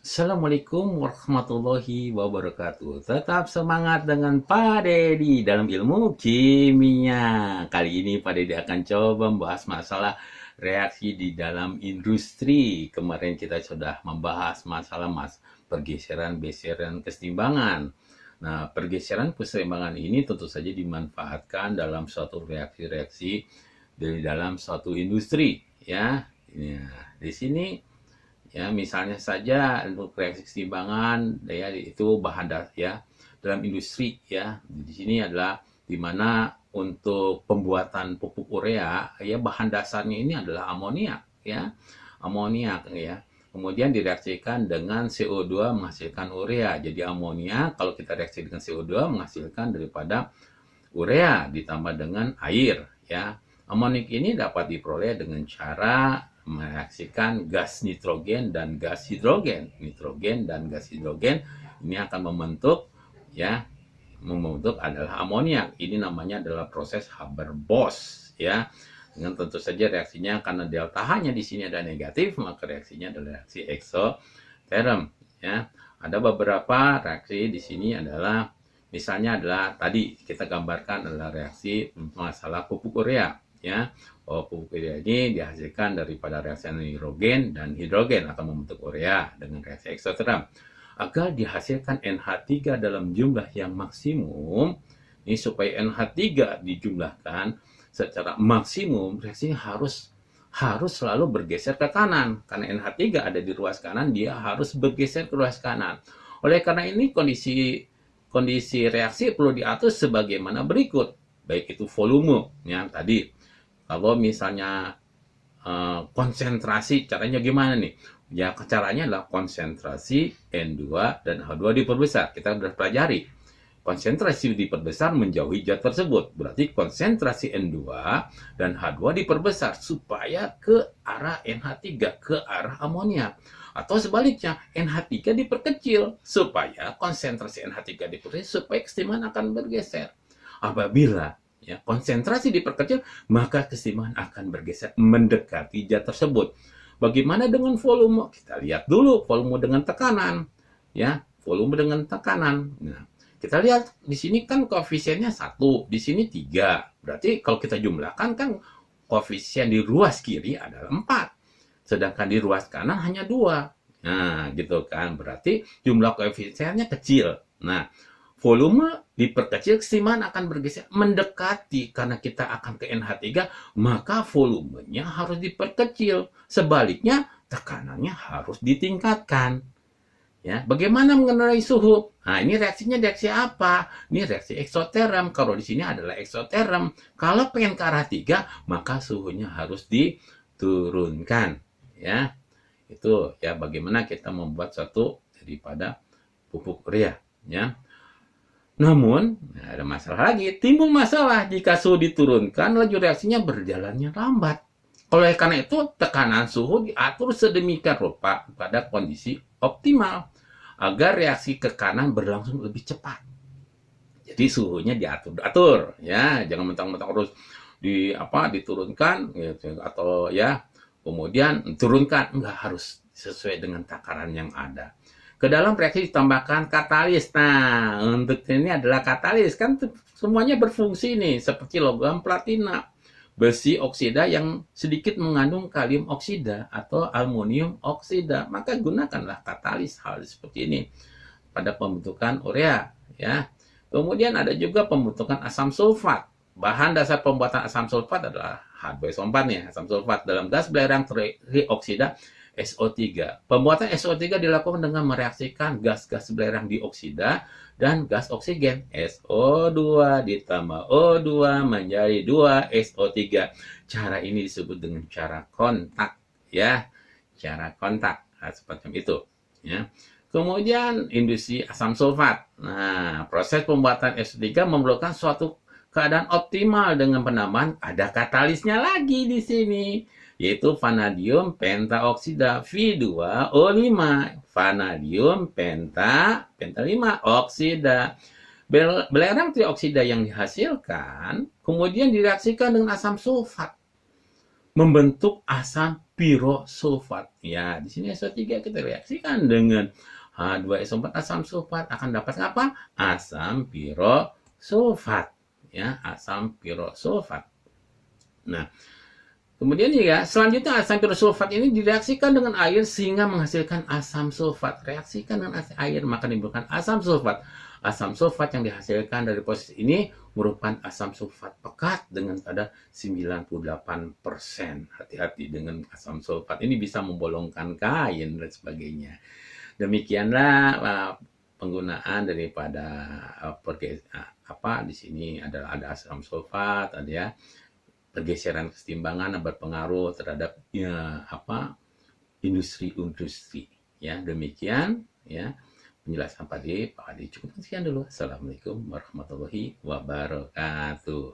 Assalamualaikum warahmatullahi wabarakatuh. Tetap semangat dengan Pak Dedi dalam ilmu kimia. Kali ini Pak Dedi akan coba membahas masalah reaksi di dalam industri. Kemarin kita sudah membahas masalah pergeseran keseimbangan. Nah, pergeseran keseimbangan ini tentu saja dimanfaatkan dalam suatu reaksi-reaksi di dalam suatu industri, ya. Di sini ya misalnya saja untuk reaksi keseimbangan ya itu bahan ya dalam industri ya di sini adalah di mana untuk pembuatan pupuk urea ya bahan dasarnya ini adalah amoniak ya kemudian direaksikan dengan CO2 menghasilkan urea. Jadi amoniak kalau kita reaksi dengan CO2 menghasilkan daripada urea ditambah dengan air ya. Amoniak ini dapat diperoleh dengan cara mereaksikan gas nitrogen dan gas hidrogen. Nitrogen dan gas hidrogen ini akan membentuk adalah amoniak. Ini namanya adalah proses Haber-Bosch ya. Dengan tentu saja reaksinya karena delta H-nya di sini ada negatif, maka reaksinya adalah reaksi eksoterm ya. Ada beberapa reaksi di sini adalah misalnya adalah tadi kita gambarkan adalah reaksi masalah pupuk urea ya. Pupuk urea ini dihasilkan daripada reaksi nitrogen dan hidrogen atau membentuk urea dengan reaksi eksoterm. Agar dihasilkan NH3 dalam jumlah yang maksimum, ini supaya NH3 dijumlahkan secara maksimum, reaksinya harus selalu bergeser ke kanan. Karena NH3 ada di ruas kanan, dia harus bergeser ke ruas kanan. Oleh karena ini kondisi reaksi perlu diatur sebagaimana berikut. Baik itu volume yang tadi. Kalau misalnya konsentrasi, caranya gimana nih? Ya, caranya adalah konsentrasi N2 dan H2 diperbesar. Kita sudah pelajari. Konsentrasi diperbesar menjauhi zat tersebut. Berarti konsentrasi N2 dan H2 diperbesar supaya ke arah NH3, ke arah amonia. Atau sebaliknya, NH3 diperkecil supaya konsentrasi NH3 diperkecil supaya keseimbangan akan bergeser. Apabila konsentrasi diperkecil, maka keseimbangan akan bergeser mendekati zat tersebut. Bagaimana dengan volume? Kita lihat dulu volume dengan tekanan. Ya, volume dengan tekanan. Nah, kita lihat di sini kan koefisiennya 1, di sini 3. Berarti kalau kita jumlahkan kan koefisien di ruas kiri adalah 4. Sedangkan di ruas kanan hanya 2. Nah, gitu kan. Berarti jumlah koefisiennya kecil. Nah, volume diperkecil, keseimbangan akan bergeser mendekati. Karena kita akan ke NH3, maka volumenya harus diperkecil. Sebaliknya, tekanannya harus ditingkatkan. Ya, bagaimana mengenai suhu? Nah, ini reaksinya reaksi apa? Ini reaksi eksoterm. Kalau di sini adalah eksoterm. Kalau pengen ke arah 3, maka suhunya harus diturunkan. Ya, itu ya bagaimana kita membuat satu daripada pupuk urea. Ya. Namun, ada masalah lagi. Timbul masalah jika suhu diturunkan, laju reaksinya berjalannya lambat. Oleh karena itu, tekanan suhu diatur sedemikian rupa pada kondisi optimal agar reaksi ke kanan berlangsung lebih cepat. Jadi suhunya diatur ya, jangan mentang-mentang harus diturunkan gitu, atau ya kemudian turunkan, enggak, harus sesuai dengan takaran yang ada. Ke dalam reaksi ditambahkan katalis. Nah, untuk ini adalah katalis. Kan semuanya berfungsi nih, seperti logam platina, besi oksida yang sedikit mengandung kalium oksida atau aluminium oksida. Maka gunakanlah katalis hal seperti ini pada pembentukan urea. Ya. Kemudian ada juga pembentukan asam sulfat. Bahan dasar pembuatan asam sulfat adalah H2SO4 nih, asam sulfat dalam gas belerang trioksida SO3. Pembuatan SO3 dilakukan dengan mereaksikan gas-gas belerang dioksida dan gas oksigen. SO2 ditambah O2 menjadi 2SO3. Cara ini disebut dengan cara kontak. Ya, cara kontak. Nah, seperti itu. Ya. Kemudian industri asam sulfat. Nah, proses pembuatan SO3 memerlukan suatu keadaan optimal dengan penambahan ada katalisnya lagi di sini, yaitu vanadium pentaoksida V2O5. Vanadium penta 5 oksida. Belerang trioksida yang dihasilkan kemudian direaksikan dengan asam sulfat membentuk asam pirosulfat. Ya, di sini SO3 kita reaksikan dengan H2SO4 asam sulfat akan dapat apa? Asam pirosulfat. Ya, asam pirosulfat. Nah, kemudian ya, selanjutnya asam pirosulfat ini direaksikan dengan air sehingga menghasilkan asam sulfat. Reaksikan dengan air maka menimbulkan asam sulfat. Asam sulfat yang dihasilkan dari proses ini merupakan asam sulfat pekat dengan kadar 98%. Hati-hati dengan asam sulfat ini bisa membolongkan kain dan sebagainya. Demikianlah penggunaan daripada di sini adalah ada asam sulfat, ada ya pergeseran kesetimbangan yang berpengaruh terhadap industri-industri. Ya, demikian ya penjelasan Pak Ade. Pak Ade cukup sekian dulu. Assalamualaikum warahmatullahi wabarakatuh.